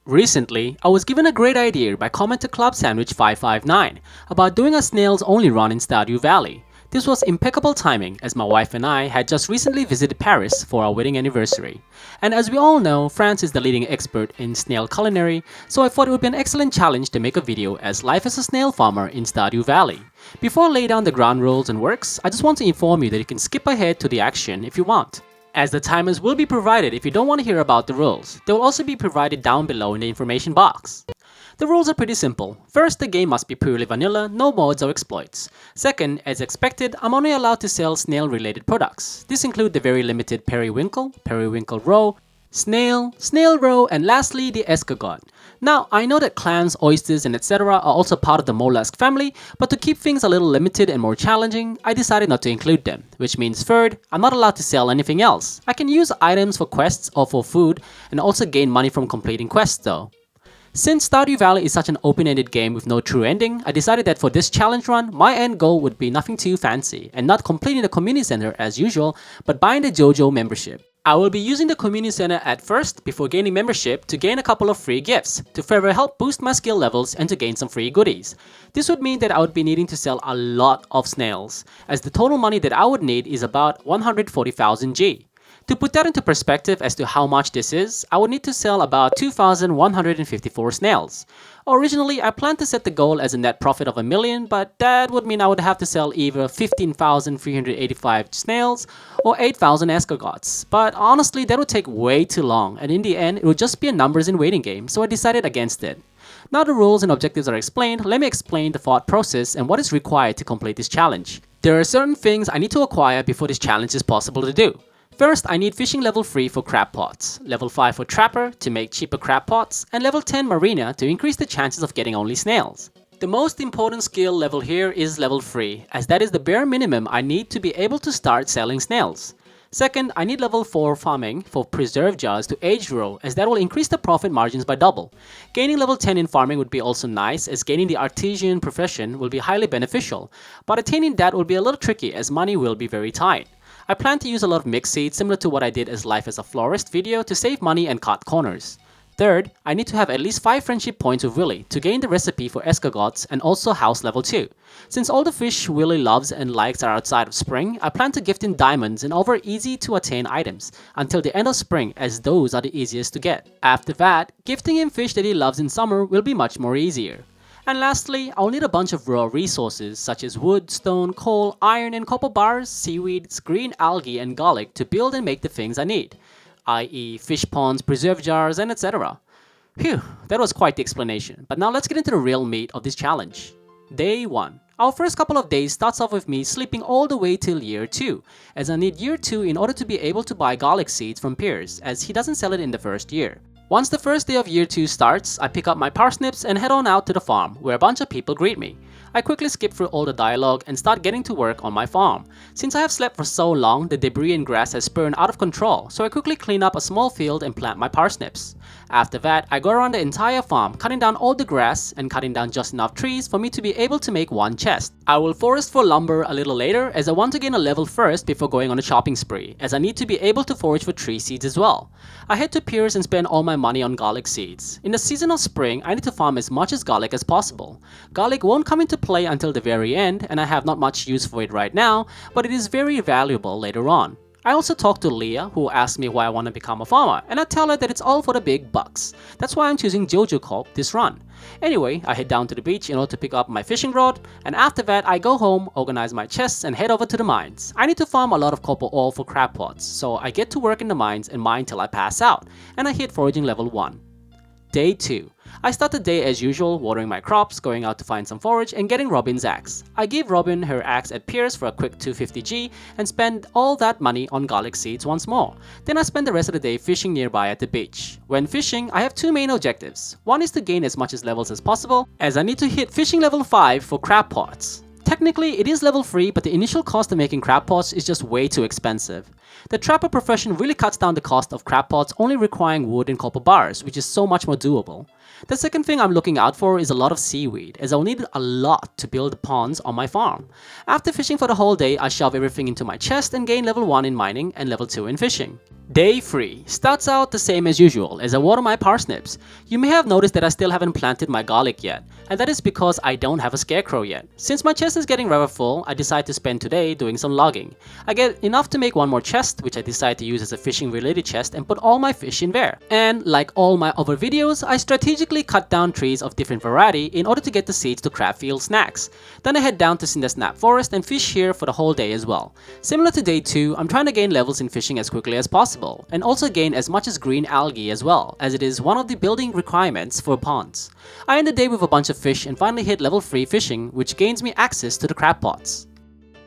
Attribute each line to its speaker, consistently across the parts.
Speaker 1: Recently, I was given a great idea by commenter Club Sandwich 559 about doing a snails only run in Stardew Valley. This was impeccable timing as my wife and I had just recently visited Paris for our wedding anniversary. And as we all know, France is the leading expert in snail culinary, so I thought it would be an excellent challenge to make a video as life as a snail farmer in Stardew Valley. Before I lay down the ground rules and works, I just want to inform you that you can skip ahead to the action if you want, as the timers will be provided if you don't want to hear about the rules. They will also be provided down below in the information box. The rules are pretty simple. First, the game must be purely vanilla, no mods or exploits. Second, as expected, I'm only allowed to sell snail-related products. This include the very limited Periwinkle, Periwinkle Roe, Snail Roe, and lastly, the Escagarot. Now, I know that clams, oysters, and etc. are also part of the mollusk family, but to keep things a little limited and more challenging, I decided not to include them, which means third, I'm not allowed to sell anything else. I can use items for quests or for food, and also gain money from completing quests though. Since Stardew Valley is such an open-ended game with no true ending, I decided that for this challenge run, my end goal would be nothing too fancy, and not completing the community center as usual, but buying the JOJA membership. I will be using the community center at first before gaining membership to gain a couple of free gifts, to further help boost my skill levels and to gain some free goodies. This would mean that I would be needing to sell a lot of snails, as the total money that I would need is about 140,000 G. To put that into perspective as to how much this is, I would need to sell about 2,154 snails. Originally, I planned to set the goal as a net profit of $1 million, but that would mean I would have to sell either 15,385 snails or 8,000 escargots. But honestly, that would take way too long, and in the end, it would just be a numbers and waiting game, so I decided against it. Now the rules and objectives are explained, let me explain the thought process and what is required to complete this challenge. There are certain things I need to acquire before this challenge is possible to do. First, I need fishing level 3 for crab pots, level 5 for trapper to make cheaper crab pots, and level 10 marina to increase the chances of getting only snails. The most important skill level here is level 3, as that is the bare minimum I need to be able to start selling snails. Second, I need level 4 farming for preserve jars to age grow, as that will increase the profit margins by double. Gaining level 10 in farming would be also nice, as gaining the artisan profession will be highly beneficial, but attaining that will be a little tricky as money will be very tight. I plan to use a lot of mixed seeds similar to what I did as Life as a Florist video to save money and cut corners. Third, I need to have at least 5 friendship points with Willy to gain the recipe for escargots and also house level 2. Since all the fish Willy loves and likes are outside of spring, I plan to gift him diamonds and other easy to attain items until the end of spring, as those are the easiest to get. After that, gifting him fish that he loves in summer will be much more easier. And lastly, I'll need a bunch of raw resources such as wood, stone, coal, iron, and copper bars, seaweeds, green algae, and garlic to build and make the things I need, i.e. fish ponds, preserve jars, and etc. Phew, that was quite the explanation, but now let's get into the real meat of this challenge. Day 1. Our first couple of days starts off with me sleeping all the way till year 2, as I need year 2 in order to be able to buy garlic seeds from Piers, as he doesn't sell it in the first year. Once the first day of year 2 starts, I pick up my parsnips and head on out to the farm, where a bunch of people greet me. I quickly skip through all the dialogue and start getting to work on my farm. Since I have slept for so long, the debris and grass has burned out of control, so I quickly clean up a small field and plant my parsnips. After that, I go around the entire farm, cutting down all the grass and cutting down just enough trees for me to be able to make one chest. I will forest for lumber a little later, as I want to gain a level first before going on a shopping spree, as I need to be able to forage for tree seeds as well. I head to Piers and spend all my money on garlic seeds. In the season of spring, I need to farm as much as garlic as possible. Garlic won't come into play until the very end, and I have not much use for it right now, but it is very valuable later on. I also talk to Leah, who asks me why I want to become a farmer, and I tell her that it's all for the big bucks. That's why I'm choosing JOJA Corp this run. Anyway, I head down to the beach in order to pick up my fishing rod, and after that I go home, organize my chests, and head over to the mines. I need to farm a lot of copper ore for crab pots, so I get to work in the mines and mine till I pass out, and I hit foraging level 1. Day 2. I start the day as usual, watering my crops, going out to find some forage, and getting Robin's axe. I give Robin her axe at Piers for a quick 250G and spend all that money on garlic seeds once more. Then I spend the rest of the day fishing nearby at the beach. When fishing, I have 2 main objectives. One is to gain as much levels as possible, as I need to hit fishing level 5 for crab pots. Technically, it is level 3, but the initial cost of making crab pots is just way too expensive. The trapper profession really cuts down the cost of crab pots, only requiring wood and copper bars, which is so much more doable. The second thing I'm looking out for is a lot of seaweed, as I'll need a lot to build ponds on my farm. After fishing for the whole day, I shove everything into my chest and gain level 1 in mining and level 2 in fishing. Day 3 starts out the same as usual as I water my parsnips. You may have noticed that I still haven't planted my garlic yet, and that is because I don't have a scarecrow yet. Since my chest is getting rather full, I decide to spend today doing some logging. I get enough to make one more chest, which I decide to use as a fishing related chest and put all my fish in there. And like all my other videos, I strategically cut down trees of different variety in order to get the seeds to craft field snacks. Then I head down to Cindersnap Forest and fish here for the whole day as well. Similar to day 2, I'm trying to gain levels in fishing as quickly as possible, and also gain as much as green algae as well, as it is one of the building requirements for ponds. I end the day with a bunch of fish and finally hit level 3 fishing, which gains me access to the crab pots.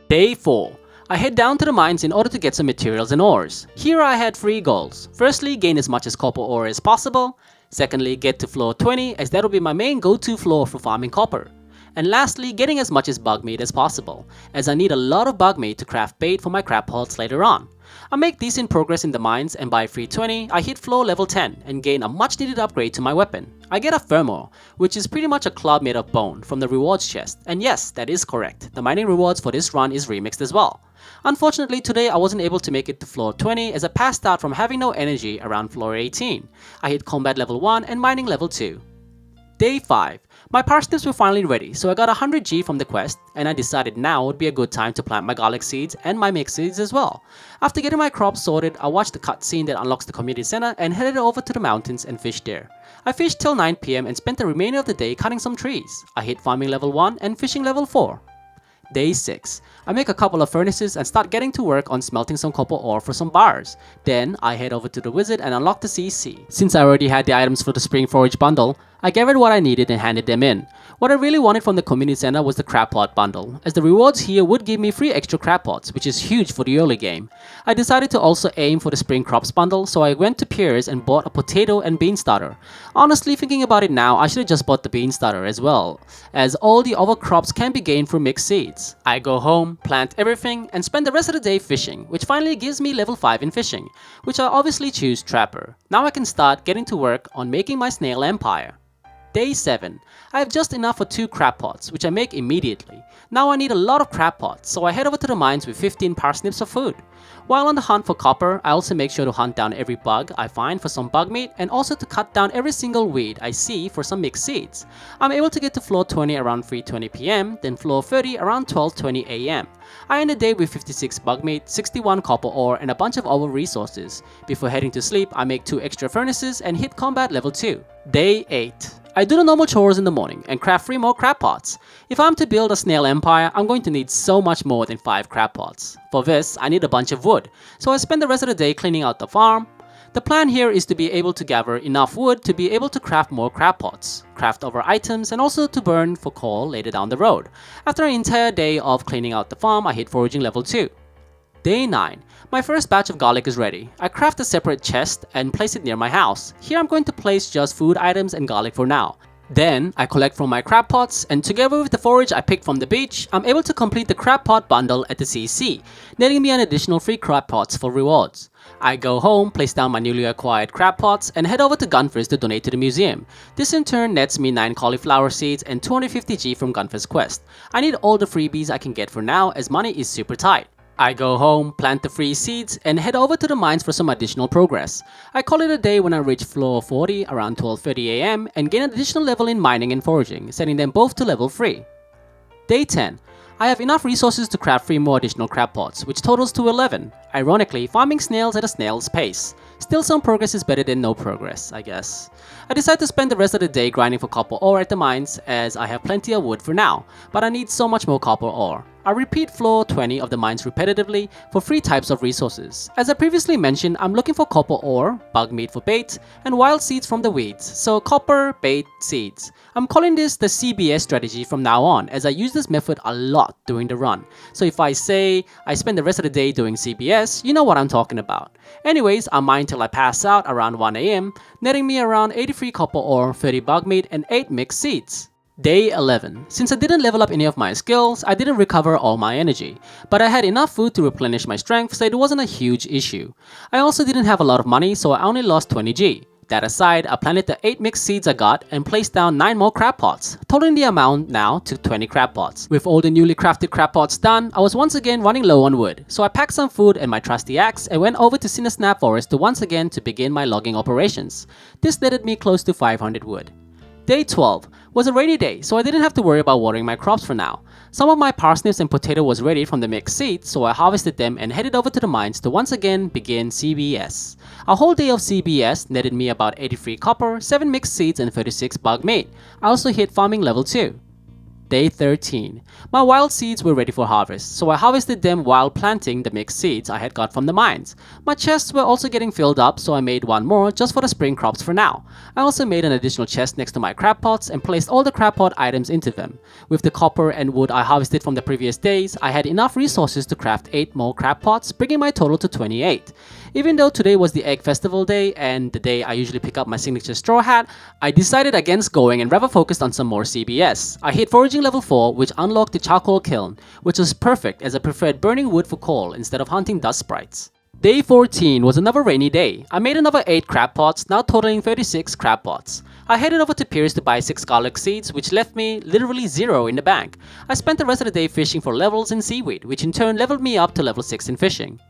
Speaker 1: Day 4. I head down to the mines in order to get some materials and ores. Here I had 3 goals. Firstly, gain as much as copper ore as possible. Secondly, get to floor 20, as that will be my main go-to floor for farming copper. And lastly, getting as much as bug meat as possible, as I need a lot of bug meat to craft bait for my crab pots later on. I make decent progress in the mines, and by 320, I hit floor level 10 and gain a much needed upgrade to my weapon. I get a Thermo, which is pretty much a club made of bone, from the rewards chest, and yes, that is correct, the mining rewards for this run is remixed as well. Unfortunately, today I wasn't able to make it to floor 20 as I passed out from having no energy around floor 18. I hit combat level 1 and mining level 2. Day 5. My parsnips were finally ready, so I got 100G from the quest, and I decided now would be a good time to plant my garlic seeds and my mixed seeds as well. After getting my crops sorted, I watched the cutscene that unlocks the community center and headed over to the mountains and fished there. I fished till 9 PM and spent the remainder of the day cutting some trees. I hit farming level 1 and fishing level 4. Day 6. I make a couple of furnaces and start getting to work on smelting some copper ore for some bars. Then I head over to the wizard and unlock the CC. Since I already had the items for the spring forage bundle, I gathered what I needed and handed them in. What I really wanted from the community center was the crab pot bundle, as the rewards here would give me free extra crab pots, which is huge for the early game. I decided to also aim for the spring crops bundle, so I went to Pierre's and bought a potato and bean starter. Honestly, thinking about it now, I should have just bought the bean starter as well, as all the other crops can be gained from mixed seeds. I go home, plant everything, and spend the rest of the day fishing, which finally gives me level 5 in fishing, which I obviously choose Trapper. Now I can start getting to work on making my snail empire. Day 7. I have just enough for 2 crab pots, which I make immediately. Now I need a lot of crab pots, so I head over to the mines with 15 parsnips of food. While on the hunt for copper, I also make sure to hunt down every bug I find for some bug meat, and also to cut down every single weed I see for some mixed seeds. I'm able to get to floor 20 around 3:20 PM, then floor 30 around 12:20 AM. I end the day with 56 bug meat, 61 copper ore, and a bunch of other resources. Before heading to sleep, I make 2 extra furnaces and hit combat level 2. Day 8. I do the normal chores in the morning and craft 3 more crab pots. If I'm to build a snail empire, I'm going to need so much more than 5 crab pots. For this, I need a bunch of wood, so I spend the rest of the day cleaning out the farm. The plan here is to be able to gather enough wood to be able to craft more crab pots, craft other items, and also to burn for coal later down the road. After an entire day of cleaning out the farm, I hit foraging level 2. Day 9. My first batch of garlic is ready. I craft a separate chest and place it near my house. Here I'm going to place just food items and garlic for now. Then I collect from my crab pots, and together with the forage I picked from the beach, I'm able to complete the crab pot bundle at the CC, netting me an additional 3 crab pots for rewards. I go home, place down my newly acquired crab pots, and head over to Gunfist to donate to the museum. This in turn nets me 9 cauliflower seeds and 250G from Gunfist's quest. I need all the freebies I can get for now, as money is super tight. I go home, plant the free seeds, and head over to the mines for some additional progress. I call it a day when I reach floor 40 around 12:30 AM and gain an additional level in mining and foraging, setting them both to level 3. Day 10. I have enough resources to craft 3 more additional crab pots, which totals to 11. Ironically, farming snails at a snail's pace. Still, some progress is better than no progress, I guess. I decide to spend the rest of the day grinding for copper ore at the mines, as I have plenty of wood for now, but I need so much more copper ore. I repeat floor 20 of the mines repetitively for 3 types of resources. As I previously mentioned, I'm looking for copper ore, bug meat for bait, and wild seeds from the weeds, so copper, bait, seeds. I'm calling this the CBS strategy from now on, as I use this method a lot during the run. So if I say I spend the rest of the day doing CBS, you know what I'm talking about. Anyways, I mine till I pass out around 1 AM, netting me around 83 copper ore, 30 bug meat, and 8 mixed seeds. Day 11. Since I didn't level up any of my skills, I didn't recover all my energy, but I had enough food to replenish my strength, so it wasn't a huge issue. I also didn't have a lot of money, so I only lost 20G. That aside, I planted the 8 mixed seeds I got and placed down 9 more crab pots, totaling the amount now to 20 crab pots. With all the newly crafted crab pots done, I was once again running low on wood, so I packed some food and my trusty axe and went over to Snail Forest to once again to begin my logging operations. This netted me close to 500 wood. Day 12 was a rainy day, so I didn't have to worry about watering my crops for now. Some of my parsnips and potato was ready from the mixed seeds, so I harvested them and headed over to the mines to once again begin CBS. A whole day of CBS netted me about 83 copper, 7 mixed seeds and 36 bug meat. I also hit farming level 2. Day 13. My wild seeds were ready for harvest, so I harvested them while planting the mixed seeds I had got from the mines. My chests were also getting filled up, so I made one more just for the spring crops for now. I also made an additional chest next to my crab pots and placed all the crab pot items into them. With the copper and wood I harvested from the previous days, I had enough resources to craft 8 more crab pots, bringing my total to 28. Even though today was the egg festival day and the day I usually pick up my signature straw hat, I decided against going and rather focused on some more CBS. I hit foraging level 4, which unlocked the charcoal kiln, which was perfect as I preferred burning wood for coal instead of hunting dust sprites. Day 14 was another rainy day. I made another 8 crab pots, now totaling 36 crab pots. I headed over to Pierce to buy 6 garlic seeds, which left me literally 0 in the bank. I spent the rest of the day fishing for levels in seaweed, which in turn leveled me up to level 6 in fishing.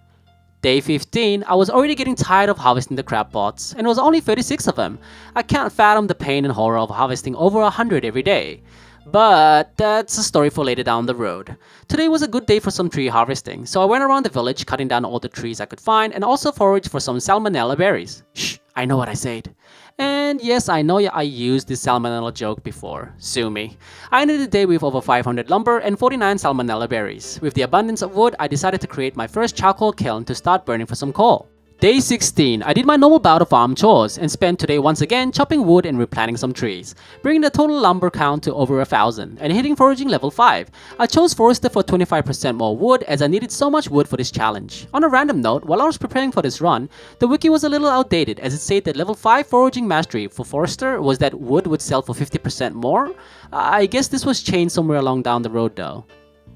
Speaker 1: Day 15, I was already getting tired of harvesting the crab pots, and it was only 36 of them. I can't fathom the pain and horror of harvesting over 100 every day. But that's a story for later down the road. Today was a good day for some tree harvesting, so I went around the village cutting down all the trees I could find and also foraged for some salmonella berries. Shh, I know what I said. And yes, I know I used this salmonella joke before. Sue me. I ended the day with over 500 lumber and 49 salmonella berries. With the abundance of wood, I decided to create my first charcoal kiln to start burning for some coal. Day 16, I did my normal bout of farm chores and spent today once again chopping wood and replanting some trees, bringing the total lumber count to over 1,000 and hitting foraging level 5. I chose Forester for 25% more wood as I needed so much wood for this challenge. On a random note, while I was preparing for this run, the wiki was a little outdated as it said that level 5 foraging mastery for Forester was that wood would sell for 50% more. I guess this was changed somewhere along down the road though.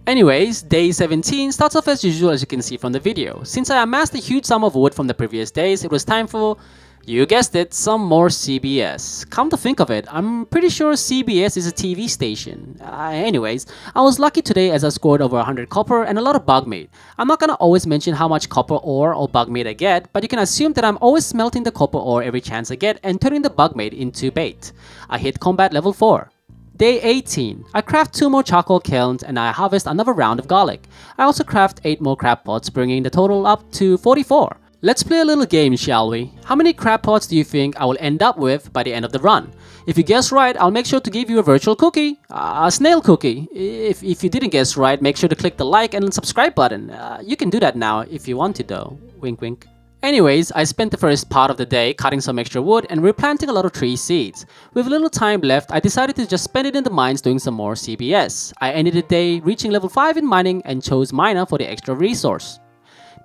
Speaker 1: Anyways, day 17 starts off as usual as you can see from the video. Since I amassed a huge sum of wood from the previous days, it was time for, you guessed it, some more CBS. Come to think of it, I'm pretty sure CBS is a TV station. Anyways, I was lucky today as I scored over 100 copper and a lot of bug meat. I'm not gonna always mention how much copper ore or bug meat I get, but you can assume that I'm always smelting the copper ore every chance I get and turning the bug meat into bait. I hit combat level 4. Day 18. I craft 2 more charcoal kilns and I harvest another round of garlic. I also craft 8 more crab pots, bringing the total up to 44. Let's play a little game, shall we? How many crab pots do you think I will end up with by the end of the run? If you guess right, I'll make sure to give you a virtual cookie, a snail cookie. If you didn't guess right, make sure to click the like and subscribe button. You can do that now if you want to though. Wink wink. Anyways, I spent the first part of the day cutting some extra wood and replanting a lot of tree seeds. With little time left, I decided to just spend it in the mines doing some more CBS. I ended the day reaching level 5 in mining and chose miner for the extra resource.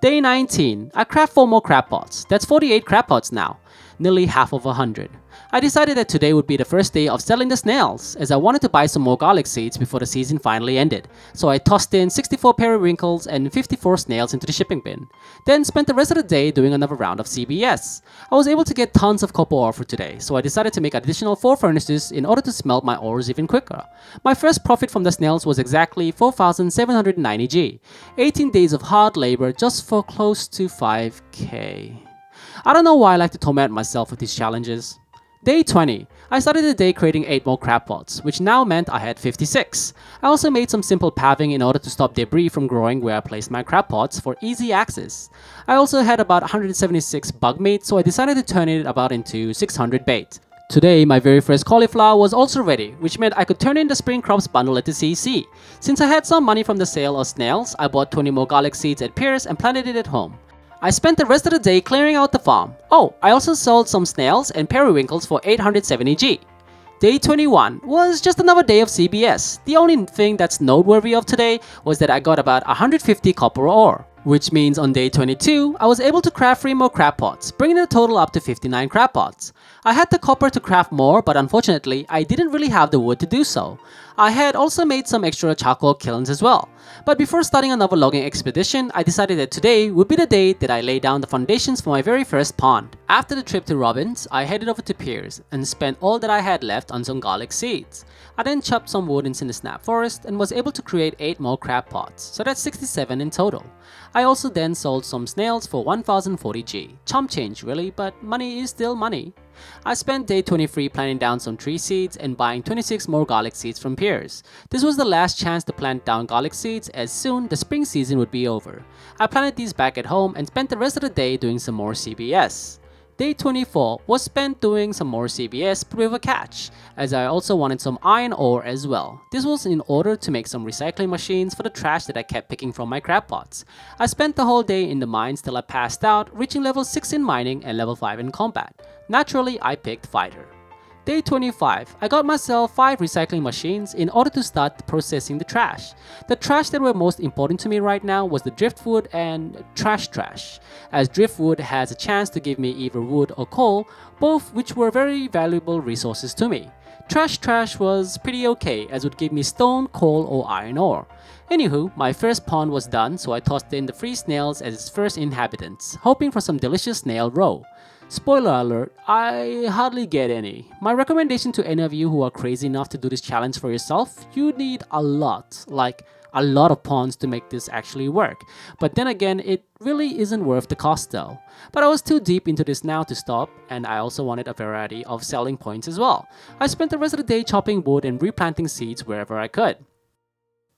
Speaker 1: Day 19. I craft 4 more crab pots. That's 48 crab pots now, nearly half of 100. I decided that today would be the first day of selling the snails, as I wanted to buy some more garlic seeds before the season finally ended. So I tossed in 64 periwinkles and 54 snails into the shipping bin. Then spent the rest of the day doing another round of CBS. I was able to get tons of copper ore for today, so I decided to make additional 4 furnaces in order to smelt my ores even quicker. My first profit from the snails was exactly 4,790 G. 18 days of hard labor just for close to 5k. I don't know why I like to torment myself with these challenges. Day 20. I started the day creating 8 more crab pots, which now meant I had 56. I also made some simple paving in order to stop debris from growing where I placed my crab pots for easy access. I also had about 176 bug meat, so I decided to turn it about into 600 bait. Today, my very first cauliflower was also ready, which meant I could turn in the spring crops bundle at the CC. Since I had some money from the sale of snails, I bought 20 more garlic seeds at Pierce and planted it at home. I spent the rest of the day clearing out the farm. Oh, I also sold some snails and periwinkles for 870 G. Day 21 was just another day of CBS. The only thing that's noteworthy of today was that I got about 150 copper ore. which means on day 22, I was able to craft 3 more crab pots, bringing the total up to 59 crab pots. I had the copper to craft more, but unfortunately, I didn't really have the wood to do so. I had also made some extra charcoal kilns as well. But before starting another logging expedition, I decided that today would be the day that I lay down the foundations for my very first pond. After the trip to Robbins, I headed over to Pierce and spent all that I had left on some garlic seeds. I then chopped some wood in the snap forest and was able to create 8 more crab pots, so that's 67 in total. I also then sold some snails for 1040G. Chump change really, but money is still money. I spent day 23 planting down some tree seeds and buying 26 more garlic seeds from Pierce. This was the last chance to plant down garlic seeds as soon the spring season would be over. I planted these back at home and spent the rest of the day doing some more CBS. Day 24 was spent doing some more CBS but with a catch, as I also wanted some iron ore as well. This was in order to make some recycling machines for the trash that I kept picking from my crab pots. I spent the whole day in the mines till I passed out, reaching level 6 in mining and level 5 in combat. Naturally, I picked fighter. Day 25, I got myself 5 recycling machines in order to start processing the trash. The trash that were most important to me right now was the driftwood and trash, as driftwood has a chance to give me either wood or coal, both which were very valuable resources to me. Trash was pretty okay, as it would give me stone, coal or iron ore. Anywho, my first pond was done, so I tossed in the 3 snails as its first inhabitants, hoping for some delicious Snail Roe. Spoiler alert, I hardly get any. My recommendation to any of you who are crazy enough to do this challenge for yourself, you need a lot of ponds to make this actually work. But then again, it really isn't worth the cost though. But I was too deep into this now to stop, and I also wanted a variety of selling points as well. I spent the rest of the day chopping wood and replanting seeds wherever I could.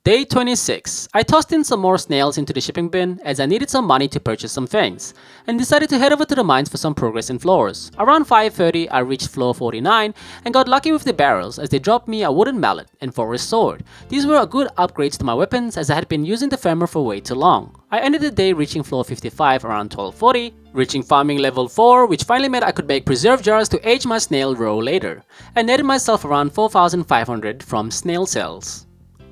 Speaker 1: Day 26. I tossed in some more snails into the shipping bin as I needed some money to purchase some things, and decided to head over to the mines for some progress in floors. Around 5:30, I reached floor 49 and got lucky with the barrels as they dropped me a wooden mallet and forest sword. These were good upgrades to my weapons as I had been using the farmer for way too long. I ended the day reaching floor 55 around 12:40, reaching farming level 4, which finally meant I could make preserve jars to age my Snail Roe later, and netted myself around 4,500 from snail cells.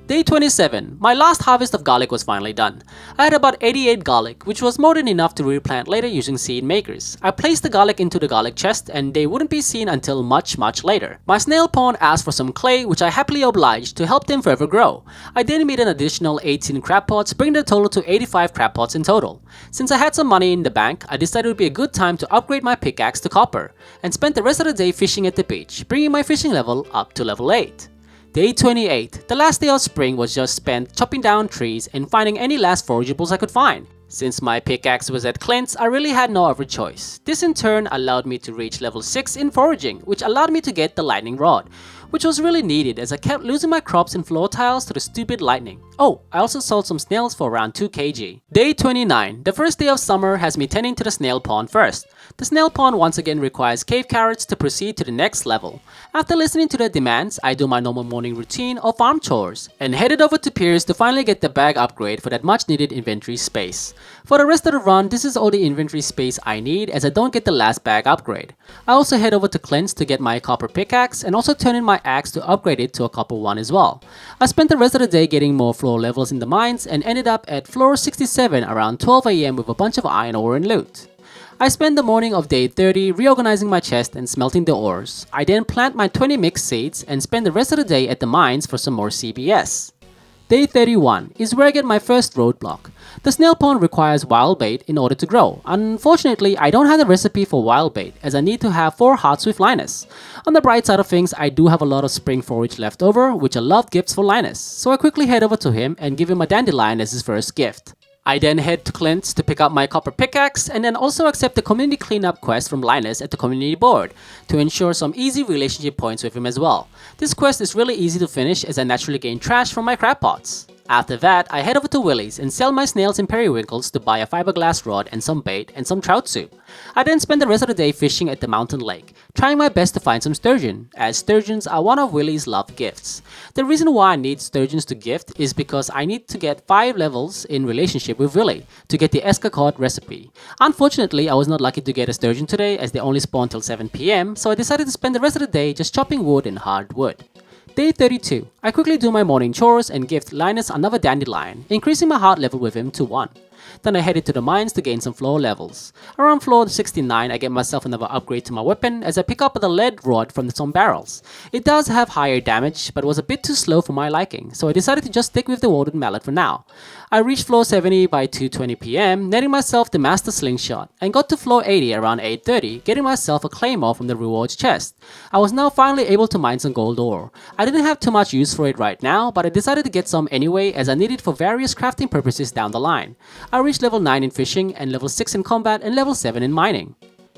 Speaker 1: Day 27. My last harvest of garlic was finally done. I had about 88 garlic, which was more than enough to replant later using seed makers. I placed the garlic into the garlic chest and they wouldn't be seen until much later. My snail pond asked for some clay, which I happily obliged to help them further grow. I then made an additional 18 crab pots, bringing the total to 85 crab pots in total. Since I had some money in the bank, I decided it would be a good time to upgrade my pickaxe to copper, and spent the rest of the day fishing at the beach, bringing my fishing level up to level 8. Day 28. The last day of spring was just spent chopping down trees and finding any last forageables I could find. Since my pickaxe was at Clint's, I really had no other choice. This in turn allowed me to reach level 6 in foraging, which allowed me to get the lightning rod, which was really needed as I kept losing my crops and floor tiles to the stupid lightning. Oh, I also sold some snails for around 2 kg. Day 29. The first day of summer has me tending to the snail pond first. The snail pond once again requires cave carrots to proceed to the next level. After listening to the demands, I do my normal morning routine of farm chores, and headed over to Pierce to finally get the bag upgrade for that much needed inventory space. For the rest of the run, this is all the inventory space I need as I don't get the last bag upgrade. I also head over to Clint's to get my copper pickaxe and also turn in my axe to upgrade it to a copper one as well. I spent the rest of the day getting more floor levels in the mines and ended up at floor 67 around 12 AM with a bunch of iron ore and loot. I spent the morning of day 30 reorganizing my chest and smelting the ores. I then plant my 20 mixed seeds and spend the rest of the day at the mines for some more CBS. Day 31 is where I get my first roadblock. The snail pond requires wild bait in order to grow. Unfortunately, I don't have the recipe for wild bait as I need to have 4 hearts with Linus. On the bright side of things, I do have a lot of spring forage left over, which I love gifts for Linus, so I quickly head over to him and give him a dandelion as his first gift. I then head to Clint's to pick up my copper pickaxe and then also accept the community cleanup quest from Linus at the community board to ensure some easy relationship points with him as well. This quest is really easy to finish as I naturally gain trash from my crab pots. After that, I head over to Willie's and sell my snails and periwinkles to buy a fiberglass rod and some bait and some trout soup. I then spend the rest of the day fishing at the mountain lake, trying my best to find some sturgeon, as sturgeons are one of Willie's loved gifts. The reason why I need sturgeons to gift is because I need to get 5 levels in relationship with Willie to get the Escagarot recipe. Unfortunately, I was not lucky to get a sturgeon today as they only spawn till 7 PM, so I decided to spend the rest of the day just chopping wood and hardwood. Day 32. I quickly do my morning chores and gift Linus another dandelion, increasing my heart level with him to 1. Then I headed to the mines to gain some floor levels. Around floor 69, I get myself another upgrade to my weapon as I pick up the lead rod from some barrels. It does have higher damage, but was a bit too slow for my liking, so I decided to just stick with the wooden mallet for now. I reached floor 70 by 2:20 PM, netting myself the master slingshot, and got to floor 80 around 8:30, getting myself a claymore from the rewards chest. I was now finally able to mine some gold ore. I didn't have too much use for it right now, but I decided to get some anyway as I need it for various crafting purposes down the line. I reached level 9 in fishing and level 6 in combat and level 7 in mining.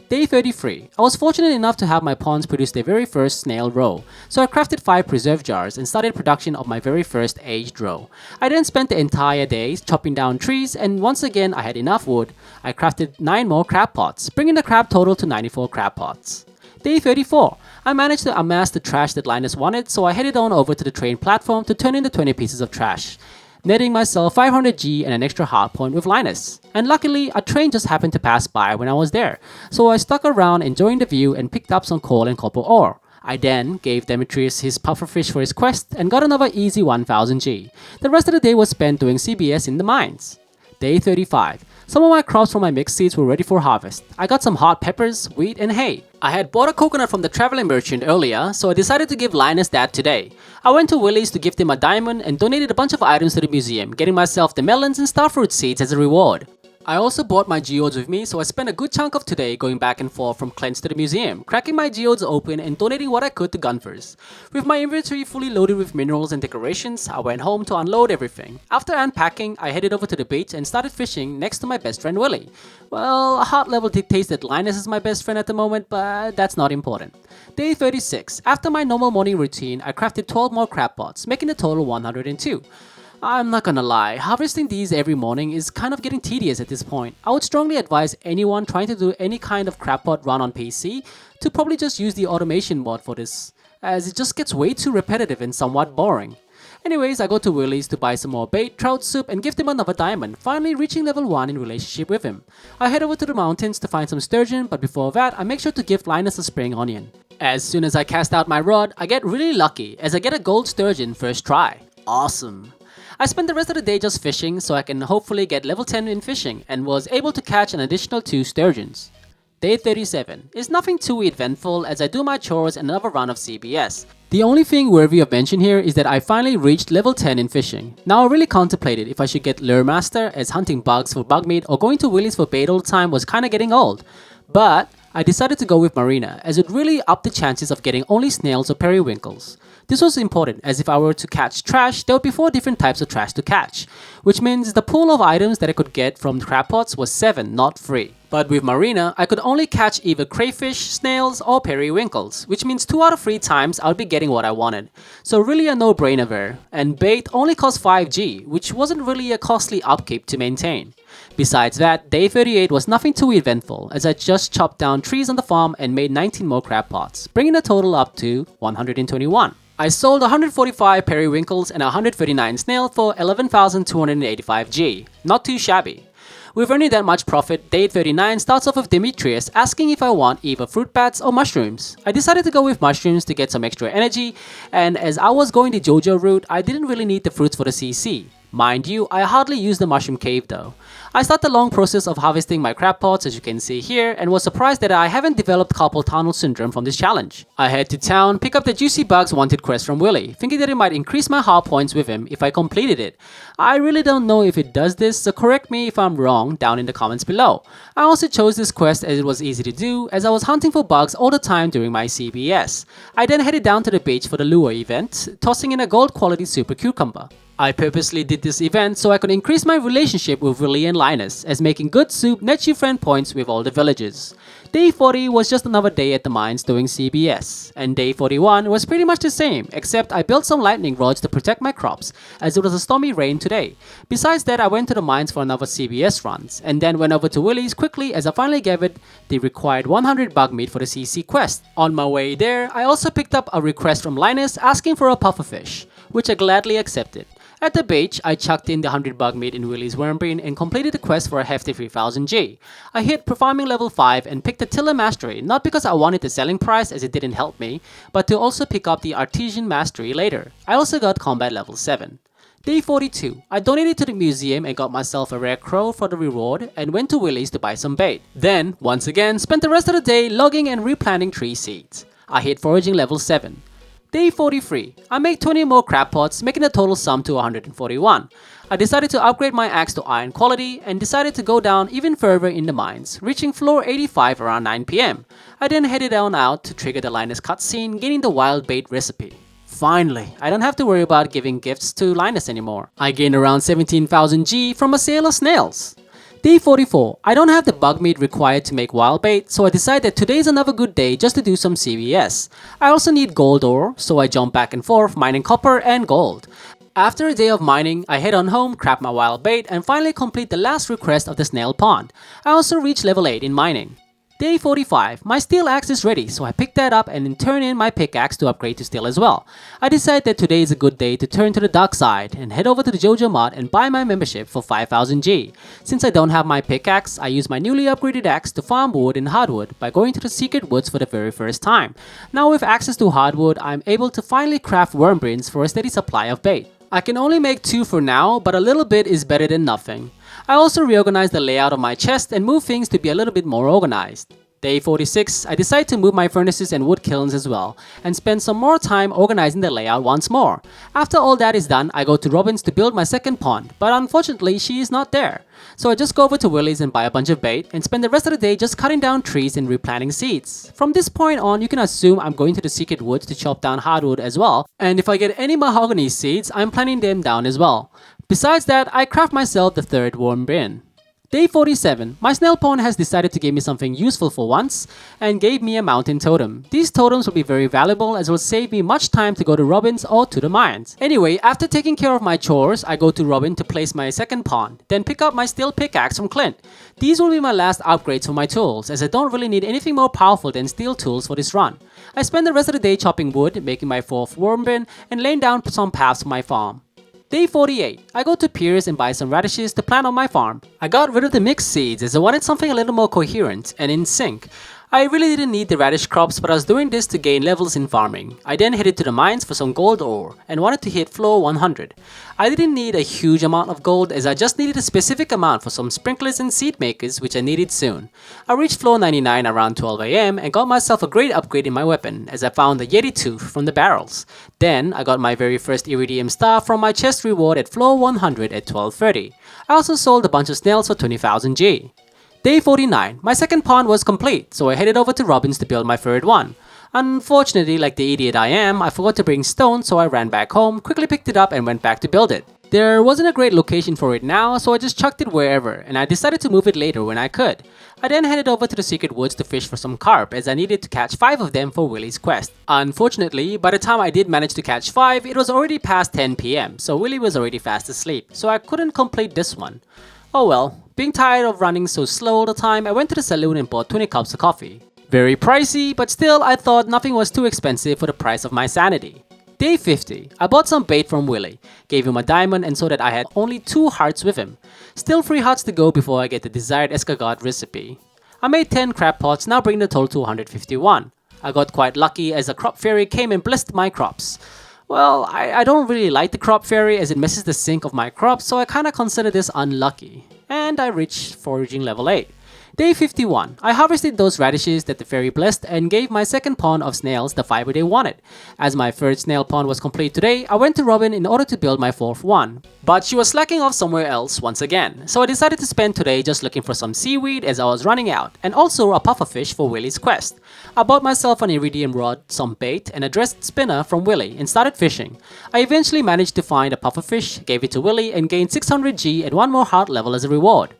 Speaker 1: Day 33. I was fortunate enough to have my pawns produce their very first Snail Roe, so I crafted 5 preserve jars and started production of my very first aged roe. I then spent the entire day chopping down trees, and once again I had enough wood. I crafted 9 more crab pots, bringing the crab total to 94 crab pots. Day 34. I managed to amass the trash that Linus wanted, so I headed on over to the train platform to turn in the 20 pieces of trash, netting myself 500G and an extra hardpoint with Linus. And luckily, a train just happened to pass by when I was there, so I stuck around enjoying the view and picked up some coal and copper ore. I then gave Demetrius his pufferfish for his quest and got another easy 1000G. The rest of the day was spent doing CBS in the mines. Day 35. Some of my crops from my mixed seeds were ready for harvest. I got some hot peppers, wheat, and hay. I had bought a coconut from the traveling merchant earlier, so I decided to give Linus that today. I went to Willie's to gift him a diamond and donated a bunch of items to the museum, getting myself the melons and starfruit seeds as a reward. I also brought my geodes with me, so I spent a good chunk of today going back and forth from Cleanse to the museum, cracking my geodes open and donating what I could to Gunfers. With my inventory fully loaded with minerals and decorations, I went home to unload everything. After unpacking, I headed over to the beach and started fishing next to my best friend Willie. Well, a heart level dictates that Linus is my best friend at the moment, but that's not important. Day 36. After my normal morning routine, I crafted 12 more crab pots, making the total 102. I'm not gonna lie, harvesting these every morning is kind of getting tedious at this point. I would strongly advise anyone trying to do any kind of crab pot run on PC to probably just use the automation mod for this, as it just gets way too repetitive and somewhat boring. Anyways, I go to Willie's to buy some more bait, trout soup, and gift him another diamond, finally reaching level 1 in relationship with him. I head over to the mountains to find some sturgeon, but before that, I make sure to gift Linus a spring onion. As soon as I cast out my rod, I get really lucky as I get a gold sturgeon first try. Awesome. I spent the rest of the day just fishing so I can hopefully get level 10 in fishing and was able to catch an additional 2 sturgeons. Day 37 is nothing too eventful as I do my chores and another run of CBS. The only thing worthy of mention here is that I finally reached level 10 in fishing. Now I really contemplated if I should get Lure Master as hunting bugs for bug meat or going to Willie's for bait all the time was kinda getting old. But I decided to go with Marina as it really upped the chances of getting only snails or periwinkles. This was important as if I were to catch trash, there would be 4 different types of trash to catch, which means the pool of items that I could get from crab pots was 7, not 3. But with Marina, I could only catch either crayfish, snails, or periwinkles, which means 2 out of 3 times I would be getting what I wanted. So really a no-brainer there, and bait only cost 5G, which wasn't really a costly upkeep to maintain. Besides that, day 38 was nothing too eventful as I just chopped down trees on the farm and made 19 more crab pots, bringing the total up to 121. I sold 145 periwinkles and 139 snail for 11,285G. Not too shabby. With earning that much profit, day 39 starts off with Demetrius asking if I want either fruit bats or mushrooms. I decided to go with mushrooms to get some extra energy, and as I was going the JOJA route, I didn't really need the fruits for the CC. Mind you, I hardly used the mushroom cave though. I start the long process of harvesting my crab pots as you can see here and was surprised that I haven't developed carpal tunnel syndrome from this challenge. I head to town, pick up the Juicy Bugs wanted quest from Willie, thinking that it might increase my hard points with him if I completed it. I really don't know if it does this, so correct me if I'm wrong down in the comments below. I also chose this quest as it was easy to do as I was hunting for bugs all the time during my CBS. I then headed down to the beach for the lure event, tossing in a gold quality super cucumber. I purposely did this event so I could increase my relationship with Willie and Linus, as making good soup nets you friend points with all the villagers. Day 40 was just another day at the mines doing CBS, and day 41 was pretty much the same, except I built some lightning rods to protect my crops, as it was a stormy rain today. Besides that, I went to the mines for another CBS runs, and then went over to Willie's quickly as I finally gathered the required 100 bug meat for the CC quest. On my way there, I also picked up a request from Linus asking for a pufferfish, which I gladly accepted. At the beach, I chucked in the 100 bug meat in Willie's wormbrain and completed the quest for a hefty 3000G. I hit farming level 5 and picked the Tiller Mastery, not because I wanted the selling price as it didn't help me, but to also pick up the Artesian Mastery later. I also got combat level 7. Day 42. I donated to the museum and got myself a rare crow for the reward and went to Willie's to buy some bait. Then, once again, spent the rest of the day logging and replanting tree seeds. I hit foraging level 7. Day 43. I made 20 more crab pots, making the total sum to 141. I decided to upgrade my axe to iron quality and decided to go down even further in the mines, reaching floor 85 around 9 PM. I then headed on out to trigger the Linus cutscene, getting the wild bait recipe. Finally, I don't have to worry about giving gifts to Linus anymore. I gained around 17,000 G from a sale of snails. Day 44. I don't have the bug meat required to make wild bait, so I decided that today is another good day just to do some CVS. I also need gold ore, so I jump back and forth mining copper and gold. After a day of mining, I head on home, craft my wild bait, and finally complete the last request of the snail pond. I also reached level 8 in mining. Day 45. My steel axe is ready, so I pick that up and then turn in my pickaxe to upgrade to steel as well. I decide that today is a good day to turn to the dark side and head over to the JOJA mod and buy my membership for 5000 G. Since I don't have my pickaxe, I use my newly upgraded axe to farm wood and hardwood by going to the secret woods for the very first time. Now with access to hardwood, I'm able to finally craft worm brains for a steady supply of bait. I can only make 2 for now, but a little bit is better than nothing. I also reorganized the layout of my chest and moved things to be a little bit more organized. Day 46, I decide to move my furnaces and wood kilns as well, and spend some more time organizing the layout once more. After all that is done, I go to Robin's to build my second pond, but unfortunately she is not there. So I just go over to Willie's and buy a bunch of bait, and spend the rest of the day just cutting down trees and replanting seeds. From this point on, you can assume I'm going to the secret woods to chop down hardwood as well, and if I get any mahogany seeds, I'm planting them down as well. Besides that, I craft myself the third worm bin. Day 47. My snail pond has decided to give me something useful for once and gave me a mountain totem. These totems will be very valuable as it will save me much time to go to Robin's or to the mines. Anyway, after taking care of my chores, I go to Robin to place my second pond, then pick up my steel pickaxe from Clint. These will be my last upgrades for my tools as I don't really need anything more powerful than steel tools for this run. I spend the rest of the day chopping wood, making my fourth worm bin, and laying down some paths for my farm. Day 48. I go to Pierce and buy some radishes to plant on my farm. I got rid of the mixed seeds as I wanted something a little more coherent and in sync. I really didn't need the radish crops, but I was doing this to gain levels in farming. I then headed to the mines for some gold ore and wanted to hit floor 100. I didn't need a huge amount of gold as I just needed a specific amount for some sprinklers and seed makers which I needed soon. I reached floor 99 around 12 AM and got myself a great upgrade in my weapon as I found the Yeti tooth from the barrels. Then I got my very first iridium star from my chest reward at floor 100 at 12:30. I also sold a bunch of snails for 20,000 G. Day 49. My second pond was complete, so I headed over to Robin's to build my third one. Unfortunately, like the idiot I am, I forgot to bring stone, so I ran back home, quickly picked it up and went back to build it. There wasn't a great location for it now, so I just chucked it wherever, and I decided to move it later when I could. I then headed over to the secret woods to fish for some carp as I needed to catch 5 of them for Willie's quest. Unfortunately, by the time I did manage to catch 5, it was already past 10 PM, so Willie was already fast asleep, so I couldn't complete this one. Oh well. Being tired of running so slow all the time, I went to the saloon and bought 20 cups of coffee. Very pricey, but still I thought nothing was too expensive for the price of my sanity. Day 50. I bought some bait from Willie, gave him a diamond and so that I had only 2 hearts with him. Still 3 hearts to go before I get the desired Escagarot recipe. I made 10 crab pots, now bringing the total to 151. I got quite lucky as a crop fairy came and blessed my crops. Well, I don't really like the crop fairy as it messes the sync of my crops, so I kinda consider this unlucky. And I reached foraging level 8. Day 51. I harvested those radishes that the fairy blessed and gave my second pond of snails the fiber they wanted. As my third snail pond was complete today, I went to Robin in order to build my fourth one. But she was slacking off somewhere else once again, so I decided to spend today just looking for some seaweed as I was running out, and also a pufferfish for Willie's quest. I bought myself an iridium rod, some bait, and a dressed spinner from Willie and started fishing. I eventually managed to find a pufferfish, gave it to Willie, and gained 600 G and 1 more heart level as a reward.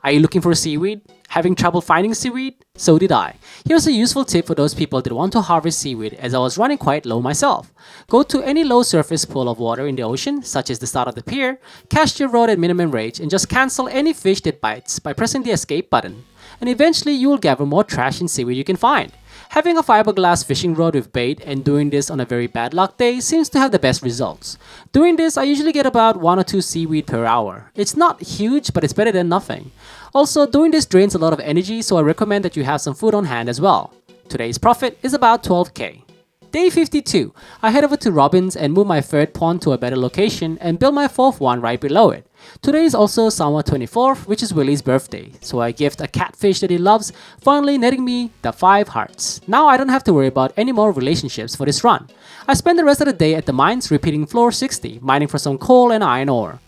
Speaker 1: Are you looking for seaweed? Having trouble finding seaweed? So did I. Here's a useful tip for those people that want to harvest seaweed as I was running quite low myself. Go to any low surface pool of water in the ocean, such as the start of the pier, cast your rod at minimum range and just cancel any fish that bites by pressing the escape button. And eventually you will gather more trash and seaweed you can find. Having a fiberglass fishing rod with bait and doing this on a very bad luck day seems to have the best results. Doing this, I usually get about 1 or 2 seaweed per hour. It's not huge, but it's better than nothing. Also, doing this drains a lot of energy, so I recommend that you have some food on hand as well. Today's profit is about 12k. Day 52, I head over to Robin's and move my third pond to a better location and build my fourth one right below it. Today is also summer 24th, which is Willie's birthday, so I gift a catfish that he loves, finally netting me the 5 hearts. Now I don't have to worry about any more relationships for this run. I spend the rest of the day at the mines repeating floor 60, mining for some coal and iron ore.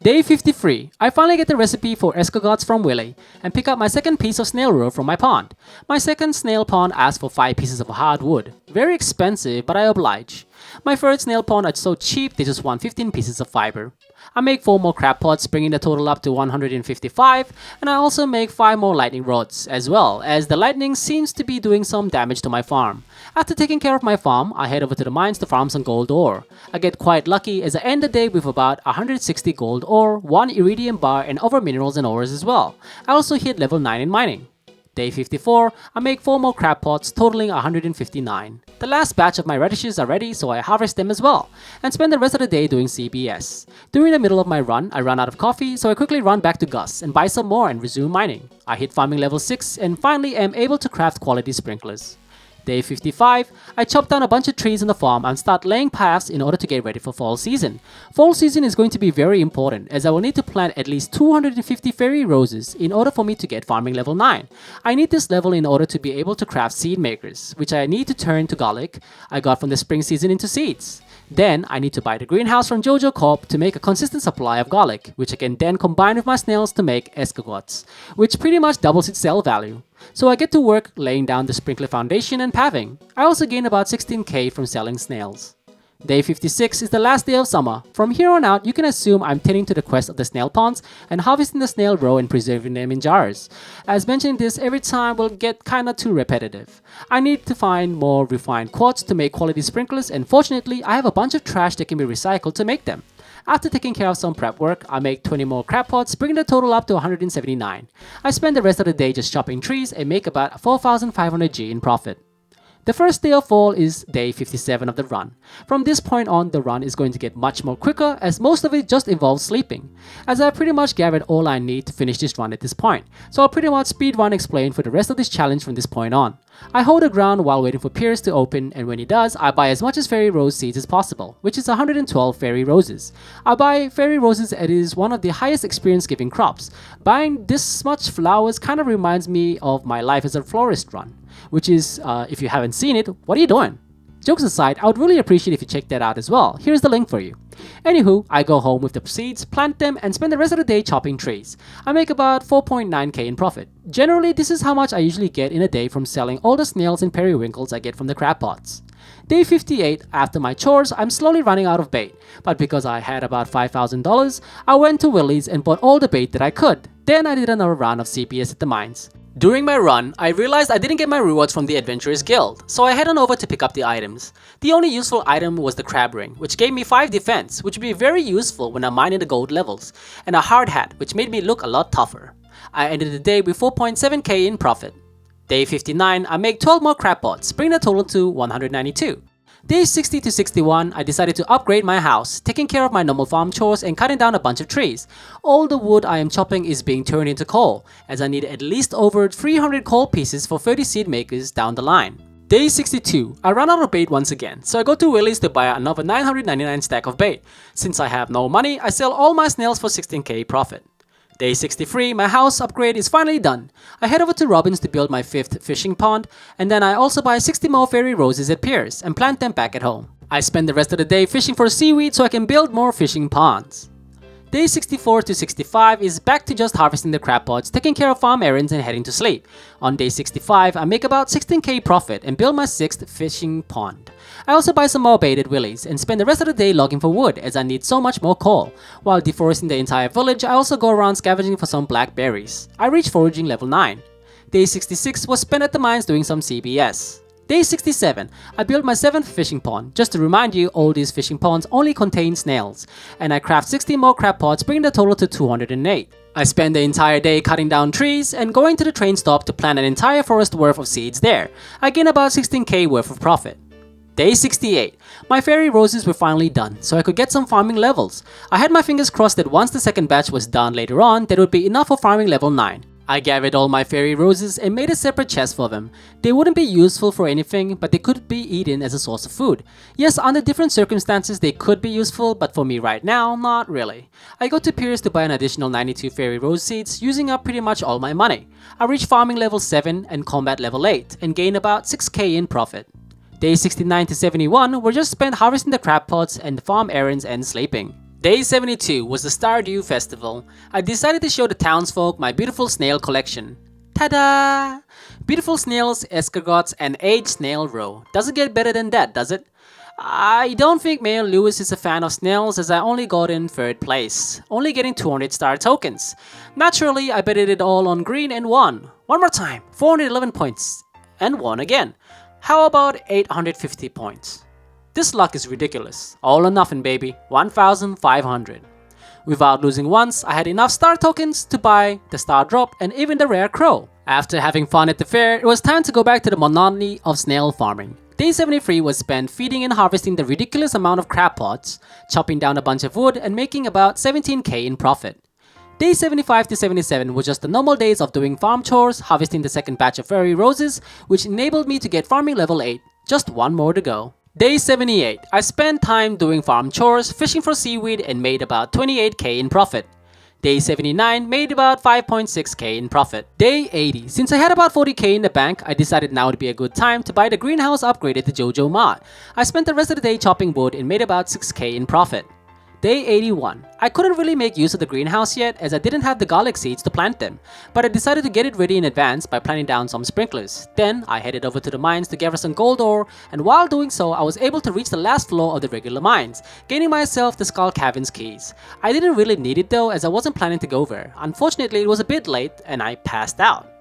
Speaker 1: Day 53, I finally get the recipe for escargots from Willie and pick up my second piece of snail roe from my pond. My second snail pond asks for 5 pieces of hardwood. Very expensive, but I oblige. My third snail pond are so cheap they just want 15 pieces of fiber. I make 4 more crab pots, bringing the total up to 155, and I also make 5 more lightning rods, as well as the lightning seems to be doing some damage to my farm. After taking care of my farm, I head over to the mines to farm some gold ore. I get quite lucky as I end the day with about 160 gold ore, 1 iridium bar, and other minerals and ores as well. I also hit level 9 in mining. Day 54, I make 4 more crab pots, totaling 159. The last batch of my radishes are ready, so I harvest them as well, and spend the rest of the day doing CBS. During the middle of my run, I run out of coffee, so I quickly run back to Gus and buy some more and resume mining. I hit farming level 6 and finally am able to craft quality sprinklers. Day 55, I chop down a bunch of trees on the farm and start laying paths in order to get ready for fall season. Fall season is going to be very important as I will need to plant at least 250 fairy roses in order for me to get farming level 9. I need this level in order to be able to craft seed makers, which I need to turn to garlic I got from the spring season into seeds. Then I need to buy the greenhouse from JOJA Corp to make a consistent supply of garlic, which I can then combine with my snails to make escagots, which pretty much doubles its sell value. So I get to work laying down the sprinkler foundation and paving. I also gain about 16k from selling snails. Day 56 is the last day of summer. From here on out, you can assume I'm tending to the quest of the snail ponds and harvesting the snail roe and preserving them in jars. As mentioning this every time will get kinda too repetitive. I need to find more refined quartz to make quality sprinklers, and fortunately I have a bunch of trash that can be recycled to make them. After taking care of some prep work, I make 20 more crab pots, bringing the total up to 179. I spend the rest of the day just chopping trees and make about 4,500 G in profit. The first day of fall is day 57 of the run. From this point on, the run is going to get much more quicker as most of it just involves sleeping, as I pretty much gathered all I need to finish this run at this point, so I'll pretty much speedrun explain for the rest of this challenge from this point on. I hold the ground while waiting for Piers to open, and when he does, I buy as much as fairy rose seeds as possible, which is 112 fairy roses. I buy fairy roses as it is one of the highest experience giving crops. Buying this much flowers kinda reminds me of my life as a florist run. Which is, if you haven't seen it, what are you doing? Jokes aside, I would really appreciate if you check that out as well. Here's the link for you. Anywho, I go home with the seeds, plant them, and spend the rest of the day chopping trees. I make about 4.9k in profit. Generally, this is how much I usually get in a day from selling all the snails and periwinkles I get from the crab pots. Day 58, after my chores, I'm slowly running out of bait, but because I had about $5,000, I went to Willie's and bought all the bait that I could. Then I did another round of CPS at the mines. During my run, I realized I didn't get my rewards from the Adventurers Guild, so I head on over to pick up the items. The only useful item was the crab ring, which gave me 5 defense, which would be very useful when I'm mining the gold levels, and a hard hat, which made me look a lot tougher. I ended the day with 4.7k in profit. Day 59, I make 12 more crab pots, bringing the total to 192. Days 60 to 61, I decided to upgrade my house, taking care of my normal farm chores and cutting down a bunch of trees. All the wood I am chopping is being turned into coal, as I need at least over 300 coal pieces for 30 seed makers down the line. Day 62, I run out of bait once again, so I go to Willie's to buy another 999 stack of bait. Since I have no money, I sell all my snails for 16k profit. Day 63, my house upgrade is finally done. I head over to Robin's to build my 5th fishing pond, and then I also buy 60 more fairy roses at Piers and plant them back at home. I spend the rest of the day fishing for seaweed so I can build more fishing ponds. Day 64 to 65 is back to just harvesting the crab pots, taking care of farm errands and heading to sleep. On day 65, I make about 16k profit and build my 6th fishing pond. I also buy some more bait at Willie's and spend the rest of the day logging for wood as I need so much more coal. While deforesting the entire village, I also go around scavenging for some blackberries. I reach foraging level 9. Day 66 was spent at the mines doing some CBS. Day 67, I built my 7th fishing pond. Just to remind you, all these fishing ponds only contain snails, and I craft 60 more crab pots, bringing the total to 208. I spend the entire day cutting down trees and going to the train stop to plant an entire forest worth of seeds there. I gain about 16k worth of profit. Day 68, my fairy roses were finally done, so I could get some farming levels. I had my fingers crossed that once the second batch was done later on, that would be enough for farming level 9. I gathered all my fairy roses and made a separate chest for them. They wouldn't be useful for anything, but they could be eaten as a source of food. Yes, under different circumstances they could be useful, but for me right now, not really. I go to Piers to buy an additional 92 fairy rose seeds, using up pretty much all my money. I reached farming level 7 and combat level 8, and gained about 6k in profit. Days 69 to 71 were just spent harvesting the crab pots and farm errands and sleeping. Day 72 was the Stardew Festival. I decided to show the townsfolk my beautiful snail collection. Ta-da! Beautiful snails, escargots, and aged Snail Roe. Doesn't get better than that, does it? I don't think Mayor Lewis is a fan of snails, as I only got in 3rd place, only getting 200 star tokens. Naturally, I betted it all on green and won. One more time, 411 points, and won again. How about 850 points? This luck is ridiculous. All or nothing, baby. 1,500. Without losing once, I had enough star tokens to buy the star drop and even the rare crow. After having fun at the fair, it was time to go back to the monotony of snail farming. Day 73 was spent feeding and harvesting the ridiculous amount of crab pots, chopping down a bunch of wood, and making about 17k in profit. Day 75 to 77 were just the normal days of doing farm chores, harvesting the second batch of fairy roses, which enabled me to get farming level 8. Just one more to go. Day 78, I spent time doing farm chores, fishing for seaweed, and made about 28k in profit. Day 79 made about 5.6k in profit. Day 80, since I had about 40k in the bank, I decided now would be a good time to buy the greenhouse upgraded to JOJA mod. I spent the rest of the day chopping wood and made about 6k in profit. Day 81. I couldn't really make use of the greenhouse yet as I didn't have the garlic seeds to plant them, but I decided to get it ready in advance by planting down some sprinklers. Then I headed over to the mines to gather some gold ore, and while doing so I was able to reach the last floor of the regular mines, gaining myself the Skull Cavern's keys. I didn't really need it though, as I wasn't planning to go there. Unfortunately, it was a bit late and I passed out.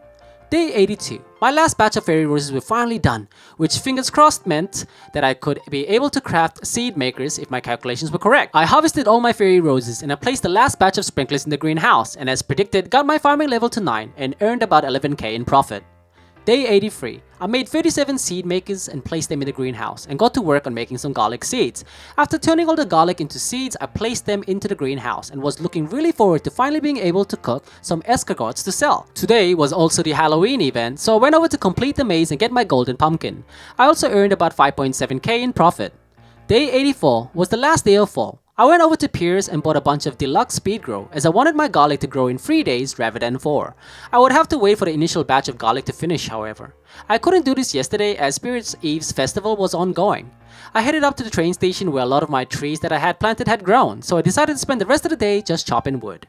Speaker 1: Day 82. My last batch of fairy roses were finally done, which fingers crossed meant that I could be able to craft seed makers if my calculations were correct. I harvested all my fairy roses and I placed the last batch of sprinklers in the greenhouse, and as predicted got my farming level to 9 and earned about 11k in profit. Day 83. I made 37 seed makers and placed them in the greenhouse and got to work on making some garlic seeds. After turning all the garlic into seeds, I placed them into the greenhouse and was looking really forward to finally being able to cook some escargots to sell. Today was also the Halloween event, so I went over to complete the maze and get my golden pumpkin. I also earned about 5.7k in profit. Day 84 was the last day of fall. I went over to Piers and bought a bunch of deluxe speed grow as I wanted my garlic to grow in 3 days rather than 4. I would have to wait for the initial batch of garlic to finish, however. I couldn't do this yesterday as Spirit's Eve's festival was ongoing. I headed up to the train station where a lot of my trees that I had planted had grown, so I decided to spend the rest of the day just chopping wood.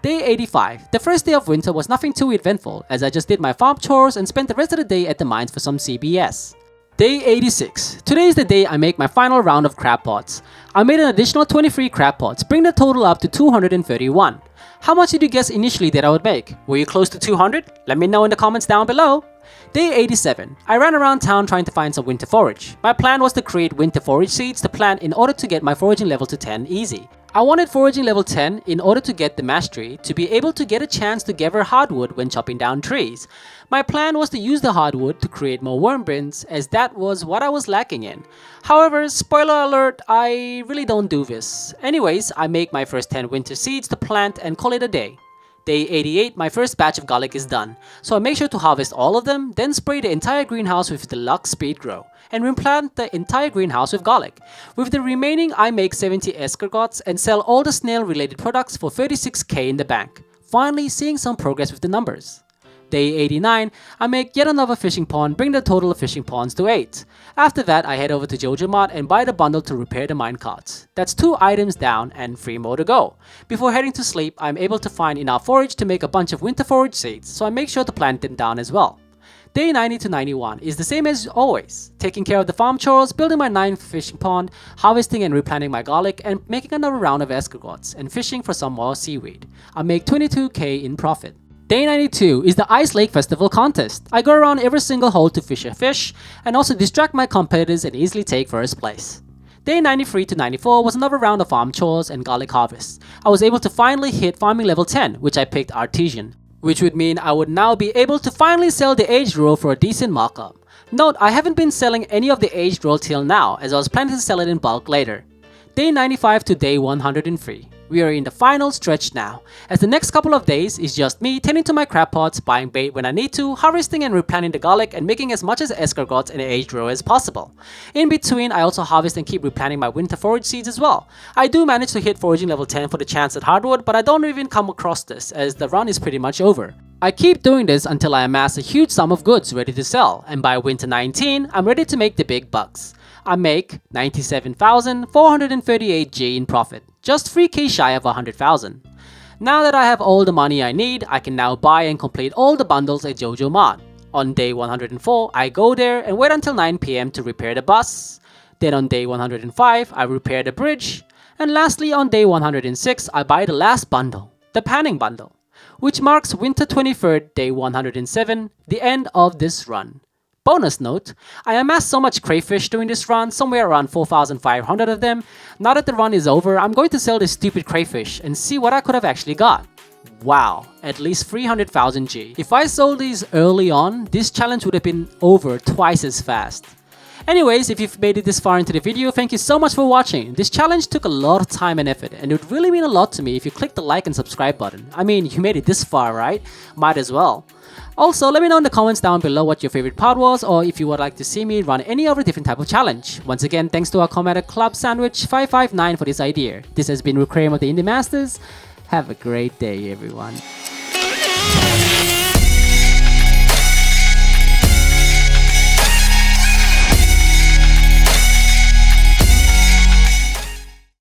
Speaker 1: Day 85. The first day of winter was nothing too eventful as I just did my farm chores and spent the rest of the day at the mines for some CBS. Day 86. Today is the day I make my final round of crab pots. I made an additional 23 crab pots, bringing the total up to 231. How much did you guess initially that I would make? Were you close to 200? Let me know in the comments down below. Day 87. I ran around town trying to find some winter forage. My plan was to create winter forage seeds to plant in order to get my foraging level to 10 easy. I wanted foraging level 10 in order to get the mastery to be able to get a chance to gather hardwood when chopping down trees. My plan was to use the hardwood to create more worm bins, as that was what I was lacking in. However, spoiler alert, I really don't do this. Anyways, I make my first 10 winter seeds to plant and call it a day. Day 88, my first batch of garlic is done, so I make sure to harvest all of them, then spray the entire greenhouse with deluxe speed grow, and replant the entire greenhouse with garlic. With the remaining, I make 70 escargots and sell all the snail-related products for 36k in the bank, finally seeing some progress with the numbers. Day 89, I make yet another fishing pond, bring the total of fishing ponds to 8. After that, I head over to JOJA Mod and buy the bundle to repair the minecarts. That's 2 items down and 3 more to go. Before heading to sleep, I'm able to find enough forage to make a bunch of winter forage seeds, so I make sure to plant them down as well. Day 90 to 91 is the same as always, taking care of the farm chores, building my 9th fishing pond, harvesting and replanting my garlic, and making another round of escargots, and fishing for some more seaweed. I make 22k in profit. Day 92 is the Ice Lake Festival contest. I go around every single hole to fish a fish, and also distract my competitors and easily take first place. Day 93 to 94 was another round of farm chores and garlic harvest. I was able to finally hit farming level 10, which I picked Artesian, which would mean I would now be able to finally sell the aged roe for a decent markup. Note, I haven't been selling any of the aged roe till now, as I was planning to sell it in bulk later. Day 95 to day 103. We are in the final stretch now, as the next couple of days is just me tending to my crab pots, buying bait when I need to, harvesting and replanting the garlic, and making as much as escargots and aged roe as possible. In between, I also harvest and keep replanting my winter forage seeds as well. I do manage to hit foraging level 10 for the chance at hardwood, but I don't even come across this as the run is pretty much over. I keep doing this until I amass a huge sum of goods ready to sell, and by winter 19, I'm ready to make the big bucks. I make 97,438 G in profit, just 3k shy of 100,000. Now that I have all the money I need, I can now buy and complete all the bundles at JOJA mod. On day 104, I go there and wait until 9 PM to repair the bus. Then on day 105, I repair the bridge. And lastly, on day 106, I buy the last bundle, the panning bundle, which marks winter 23rd, day 107, the end of this run. Bonus note, I amassed so much crayfish during this run, somewhere around 4,500 of them. Now that the run is over, I'm going to sell this stupid crayfish and see what I could have actually got. Wow, at least 300,000 G. If I sold these early on, this challenge would have been over twice as fast. Anyways, if you've made it this far into the video, thank you so much for watching. This challenge took a lot of time and effort, and it would really mean a lot to me if you click the like and subscribe button. I mean, you made it this far, right? Might as well. Also, let me know in the comments down below what your favorite part was, or if you would like to see me run any other different type of challenge. Once again, thanks to our commenter Club Sandwich 559 for this idea. This has been Recream of the Indie Masters. Have a great day, everyone.